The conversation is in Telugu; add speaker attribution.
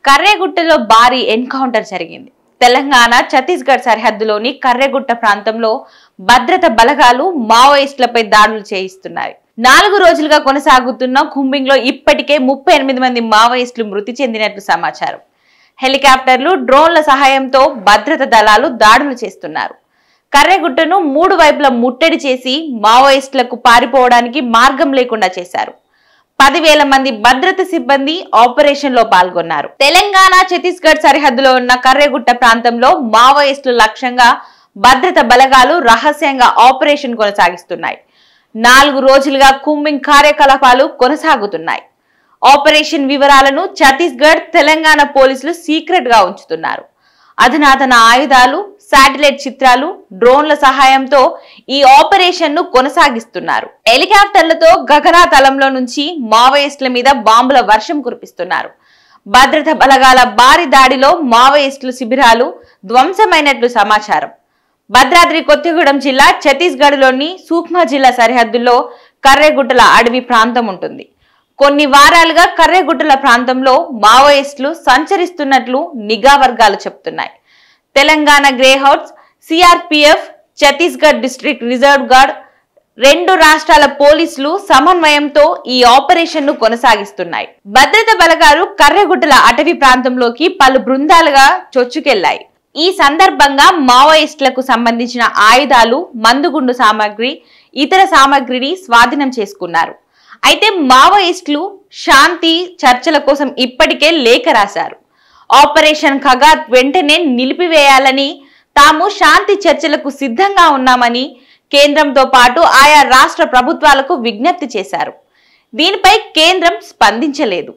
Speaker 1: కర్రెగుట్టలో భారీ ఎన్కౌంటర్ జరిగింది. తెలంగాణ ఛత్తీస్గఢ్ సరిహద్దులోని కర్రెగుట్ట ప్రాంతంలో భద్రత బలగాలు మావోయిస్టులపై దాడులు చేయిస్తున్నాయి. 4 రోజులుగా కొనసాగుతున్న కూంబింగ్ లో ఇప్పటికే 38 మంది మావోయిస్టులు మృతి చెందినట్లు సమాచారం. హెలికాప్టర్లు, డ్రోన్ల సహాయంతో భద్రత దళాలు దాడులు చేస్తున్నారు. కర్రెగుట్టను 3 వైపులా ముట్టడి చేసి మావోయిస్టులకు పారిపోవడానికి మార్గం లేకుండా చేశారు. 10,000 మంది భద్రత సిబ్బంది ఆపరేషన్ లో పాల్గొన్నారు. తెలంగాణ ఛత్తీస్గఢ్ సరిహద్దులో ఉన్న కర్రెగుట్ట ప్రాంతంలో మావోయిస్టుల లక్ష్యంగా భద్రత బలగాలు రహస్యంగా ఆపరేషన్ కొనసాగిస్తున్నాయి. 4 రోజులుగా కూంబింగ్ కార్యకలాపాలు కొనసాగుతున్నాయి. ఆపరేషన్ వివరాలను ఛత్తీస్గఢ్, తెలంగాణ పోలీసులు సీక్రెట్ గా ఉంచుతున్నారు. అధునాతన ఆయుధాలు, శాటిలైట్ చిత్రాలు, డ్రోన్ల సహాయంతో ఈ ఆపరేషన్ ను కొనసాగిస్తున్నారు. హెలికాప్టర్లతో గగనతలంలో నుంచి మావోయిస్టుల మీద బాంబుల వర్షం కురిపిస్తున్నారు. భద్రత బలగాల భారీ దాడిలో మావోయిస్టుల శిబిరాలు ధ్వంసమైనట్లు సమాచారం. భద్రాద్రి కొత్తగూడెం జిల్లా ఛత్తీస్గఢ్ లోని సూక్మా జిల్లా సరిహద్దుల్లో కర్రెగుట్టల అడవి ప్రాంతం ఉంటుంది. కొన్ని వారాలుగా కర్రెగుట్టల ప్రాంతంలో మావోయిస్టులు సంచరిస్తున్నట్లు నిఘా వర్గాలు చెబుతున్నాయి. Telangana Greyhounds, CRPF, Chhattisgarh district reserve guard, 2 రాష్ట్రాల పోలీసులు సమన్వయంతో ఈ ఆపరేషన్ ను కొనసాగిస్తున్నాయి. భద్రత బలగాలు కర్రెగుట్టల అటవీ ప్రాంతంలోకి పలు బృందాలుగా చొచ్చుకెళ్లాయి. ఈ సందర్భంగా మావోయిస్టులకు సంబంధించిన ఆయుధాలు, మందుగుండు సామాగ్రి, ఇతర సామాగ్రిని స్వాధీనం చేసుకున్నారు. అయితే మావోయిస్టులు శాంతి చర్చల కోసం ఇప్పటికే లేఖ రాశారు. ఆపరేషన్ ఖగాత్ వెంటనే నిలిపివేయాలని, తాము శాంతి చర్చలకు సిద్ధంగా ఉన్నామని కేంద్రంతో పాటు ఆయా రాష్ట్ర ప్రభుత్వాలకు విజ్ఞప్తి చేశారు. దీనిపై కేంద్రం స్పందించలేదు.